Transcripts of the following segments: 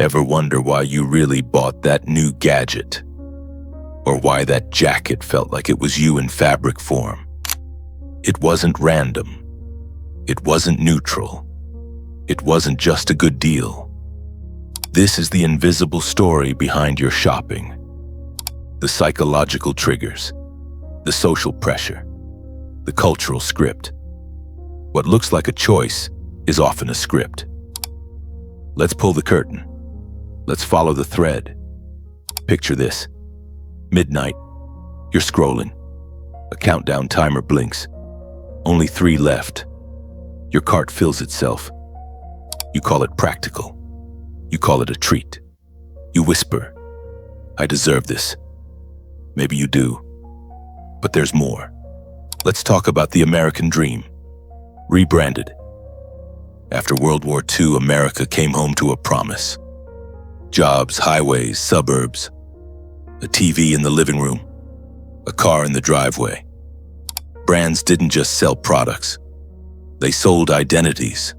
Ever wonder why you really bought that new gadget? Or why that jacket felt like it was you in fabric form? It wasn't random. It wasn't neutral. It wasn't just a good deal. This is the invisible story behind your shopping. The psychological triggers, the social pressure, the cultural script. What looks like a choice is often a script. Let's pull the curtain. Let's follow the thread. Picture this. Midnight. You're scrolling. A countdown timer blinks. Only 3 left. Your cart fills itself. You call it practical. You call it a treat. You whisper, I deserve this. Maybe you do. But there's more. Let's talk about the American dream. Rebranded. After World War II, America came home to a promise. Jobs, highways, suburbs, a TV in the living room, a car in the driveway. Brands didn't just sell products. They sold identities.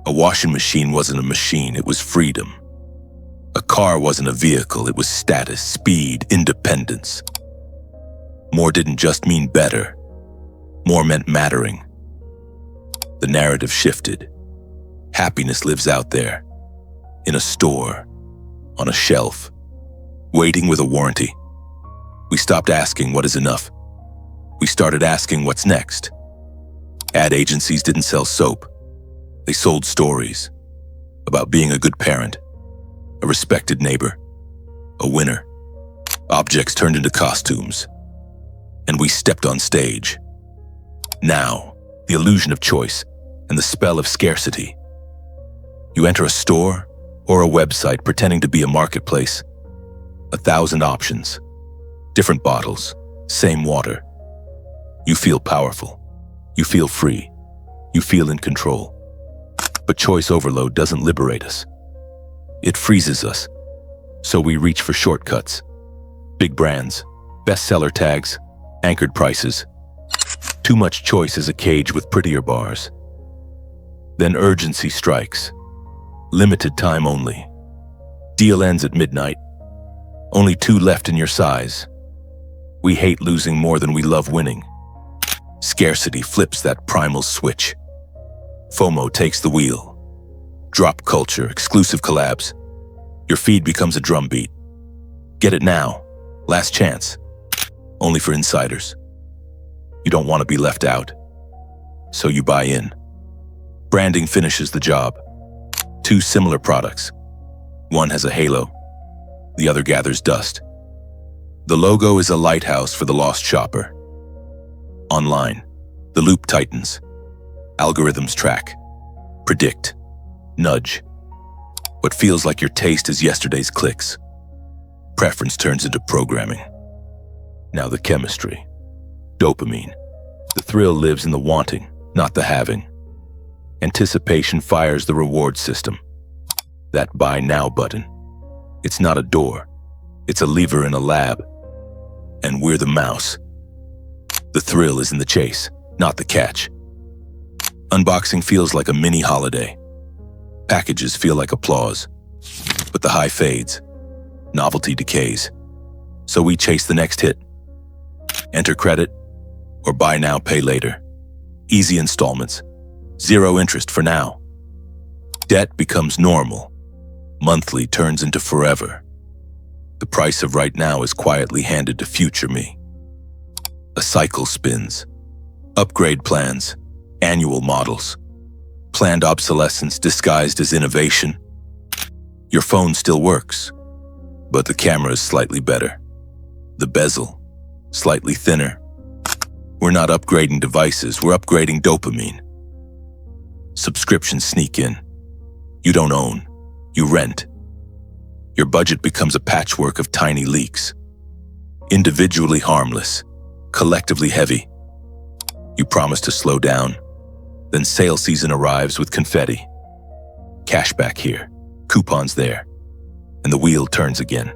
A washing machine wasn't a machine, it was freedom. A car wasn't a vehicle, it was status, speed, independence. More didn't just mean better. More meant mattering. The narrative shifted. Happiness lives out there, in a store, on a shelf, waiting with a warranty. We stopped asking what is enough. We started asking what's next. Ad agencies didn't sell soap. They sold stories about being a good parent, a respected neighbor, a winner. Objects turned into costumes, and we stepped on stage. Now, the illusion of choice and the spell of scarcity. You enter a store or a website pretending to be a marketplace. 1,000 options, different bottles, same water. You feel powerful. You feel free. You feel in control. But choice overload doesn't liberate us. It freezes us. So we reach for shortcuts. Big brands, bestseller tags, anchored prices. Too much choice is a cage with prettier bars. Then urgency strikes. Limited time only. Deal ends at midnight. Only 2 left in your size. We hate losing more than we love winning. Scarcity flips that primal switch. FOMO takes the wheel. Drop culture, exclusive collabs. Your feed becomes a drumbeat. Get it now. Last chance. Only for insiders. You don't want to be left out. So you buy in. Branding finishes the job. 2 similar products. One has a halo. The other gathers dust. The logo is a lighthouse for the lost shopper. Online, the loop tightens. Algorithms track, predict, nudge. What feels like your taste is yesterday's clicks. Preference turns into programming. Now the chemistry. Dopamine. The thrill lives in the wanting, not the having. Anticipation fires the reward system. That buy now button. It's not a door. It's a lever in a lab. And we're the mouse. The thrill is in the chase, not the catch. Unboxing feels like a mini holiday. Packages feel like applause. But the high fades. Novelty decays. So we chase the next hit. Enter credit or buy now, pay later. Easy installments. 0 interest for now. Debt becomes normal. Monthly turns into forever. The price of right now is quietly handed to future me. A cycle spins. Upgrade plans, annual models, planned obsolescence disguised as innovation. Your phone still works, but the camera is slightly better. The bezel, slightly thinner. We're not upgrading devices, we're upgrading dopamine. Subscriptions sneak in. You don't own, you rent. Your budget becomes a patchwork of tiny leaks. Individually harmless, collectively heavy. You promise to slow down, then sale season arrives with confetti. Cashback here, coupons there, and the wheel turns again.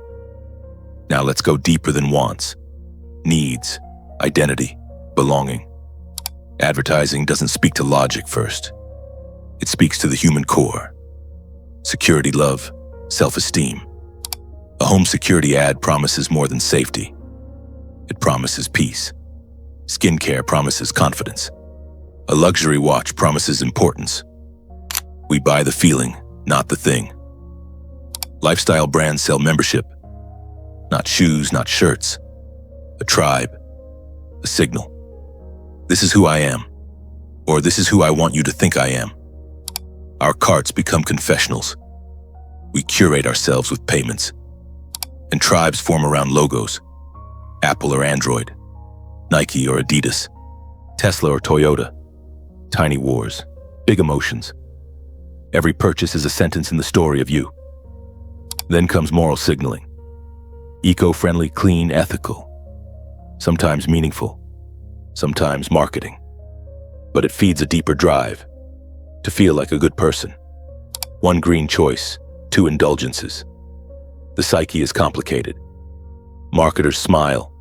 Now let's go deeper than wants. Needs, identity, belonging. Advertising doesn't speak to logic first. It speaks to the human core. Security, love, self-esteem. A home security ad promises more than safety. It promises peace. Skincare promises confidence. A luxury watch promises importance. We buy the feeling, not the thing. Lifestyle brands sell membership, not shoes, not shirts. A tribe, a signal. This is who I am, or this is who I want you to think I am. Our carts become confessionals. We curate ourselves with payments. And tribes form around logos. Apple or Android, Nike or Adidas, Tesla or Toyota. Tiny wars, big emotions. Every purchase is a sentence in the story of you. Then comes moral signaling. Eco-friendly, clean, ethical. Sometimes meaningful, sometimes marketing. But it feeds a deeper drive, to feel like a good person. One green choice, two indulgences. The psyche is complicated. Marketers smile.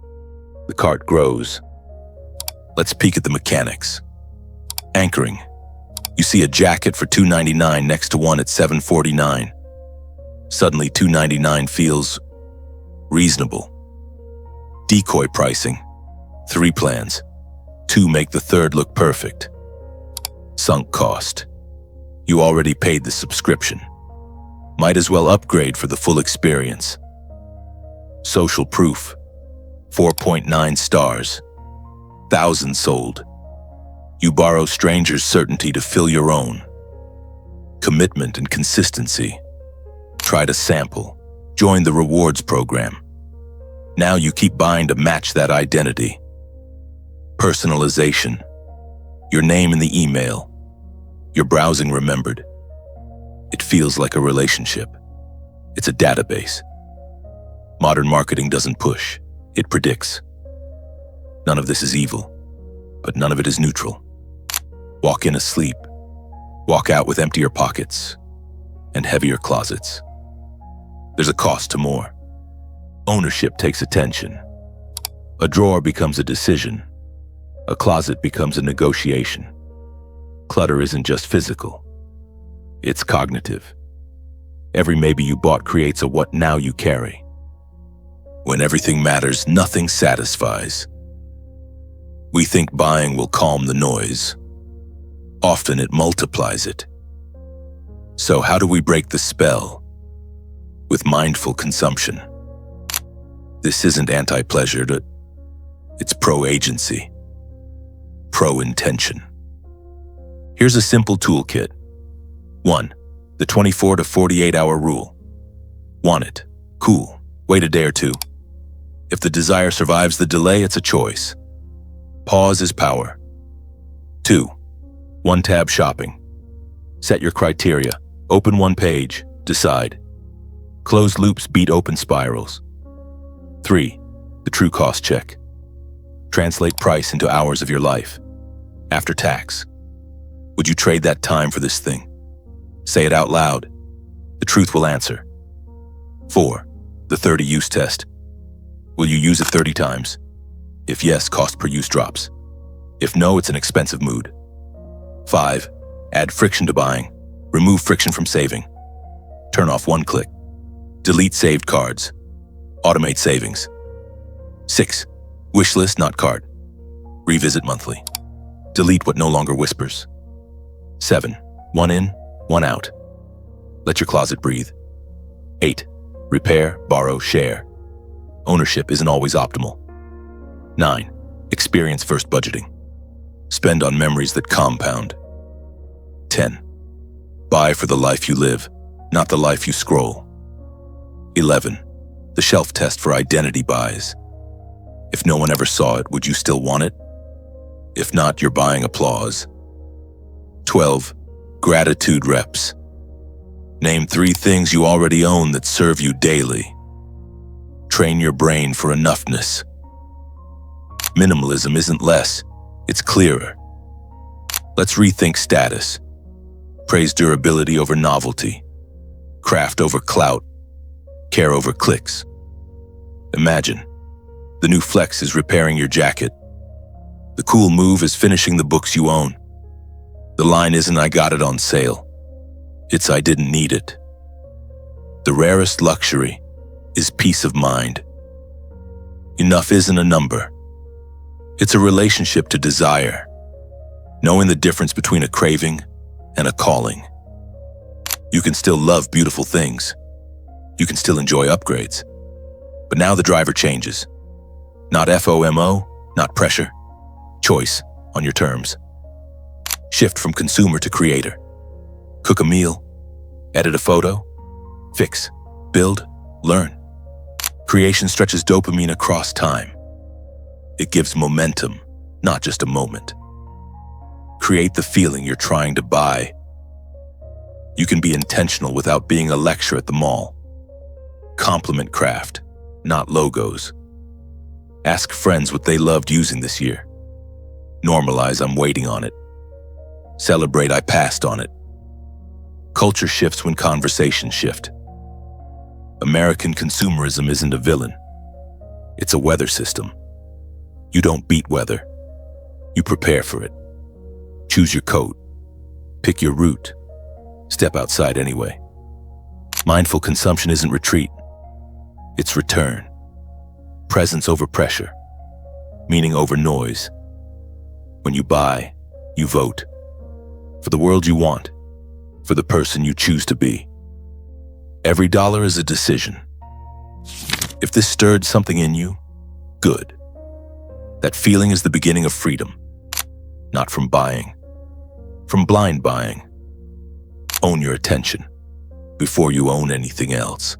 The cart grows. Let's peek at the mechanics. Anchoring. You see a jacket for $2.99 next to one at $7.49. Suddenly $2.99 feels reasonable. Decoy pricing. 3 plans. 2 make the third look perfect. Sunk cost. You already paid the subscription. Might as well upgrade for the full experience. Social proof. 4.9 stars. 1,000 sold. You borrow strangers' certainty to fill your own. Commitment and consistency. Try to sample. Join the rewards program. Now you keep buying to match that identity. Personalization. Your name in the email. Your browsing remembered. It feels like a relationship. It's a database. Modern marketing doesn't push, it predicts. None of this is evil, but none of it is neutral. Walk in asleep. Walk out with emptier pockets and heavier closets. There's a cost to more. Ownership takes attention. A drawer becomes a decision. A closet becomes a negotiation. Clutter isn't just physical. It's cognitive. Every maybe you bought creates a what now you carry. When everything matters, nothing satisfies. We think buying will calm the noise. Often it multiplies it. So how do we break the spell? With mindful consumption. This isn't anti-pleasure, it's pro-agency, pro-intention. Here's a simple toolkit. 1. The 24 to 48 hour rule. Want it? Cool. Wait a day or two. If the desire survives the delay, it's a choice. Pause is power. 2. One-tab shopping. Set your criteria. Open one page. Decide. Closed loops beat open spirals. 3. The true cost check. Translate price into hours of your life. After tax. Would you trade that time for this thing? Say it out loud. The truth will answer. 4. The 30 use test. Will you use it 30 times? If yes, cost per use drops. If no, it's an expensive mood. 5. Add friction to buying. Remove friction from saving. Turn off one click. Delete saved cards. Automate savings. 6. Wish list, not cart. Revisit monthly. Delete what no longer whispers. 7. One in, one out. Let your closet breathe. 8. Repair, borrow, share. Ownership isn't always optimal. 9. Experience first budgeting. Spend on memories that compound. 10. Buy for the life you live, not the life you scroll. 11. The shelf test for identity buys. If no one ever saw it, would you still want it? If not, you're buying applause. 12. Gratitude reps. Name 3 things you already own that serve you daily. Train your brain for enoughness. Minimalism isn't less, it's clearer. Let's rethink status. Praise durability over novelty. Craft over clout. Care over clicks. Imagine, the new flex is repairing your jacket. The cool move is finishing the books you own. The line isn't I got it on sale. It's I didn't need it. The rarest luxury is peace of mind. Enough isn't a number. It's a relationship to desire, knowing the difference between a craving and a calling. You can still love beautiful things. You can still enjoy upgrades. But now the driver changes. Not FOMO, not pressure. Choice on your terms. Shift from consumer to creator. Cook a meal, edit a photo, fix, build, learn. Creation stretches dopamine across time. It gives momentum, not just a moment. Create the feeling you're trying to buy. You can be intentional without being a lecture at the mall. Compliment craft, not logos. Ask friends what they loved using this year. Normalize I'm waiting on it. Celebrate I passed on it. Culture shifts when conversations shift. American consumerism isn't a villain. It's a weather system. You don't beat weather. You prepare for it. Choose your coat. Pick your route. Step outside anyway. Mindful consumption isn't retreat. It's return. Presence over pressure. Meaning over noise. When you buy, you vote. For the world you want. For the person you choose to be. Every dollar is a decision. If this stirred something in you, good. That feeling is the beginning of freedom. Not from buying. From blind buying. Own your attention before you own anything else.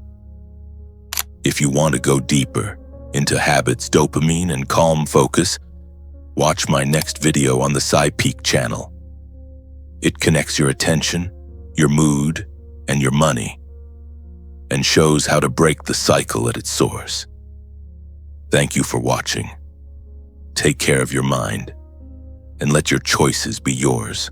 If you want to go deeper into habits, dopamine, and calm focus, watch my next video on the SciPeak channel. It connects your attention, your mood, and your money, and shows how to break the cycle at its source. Thank you for watching. Take care of your mind, and let your choices be yours.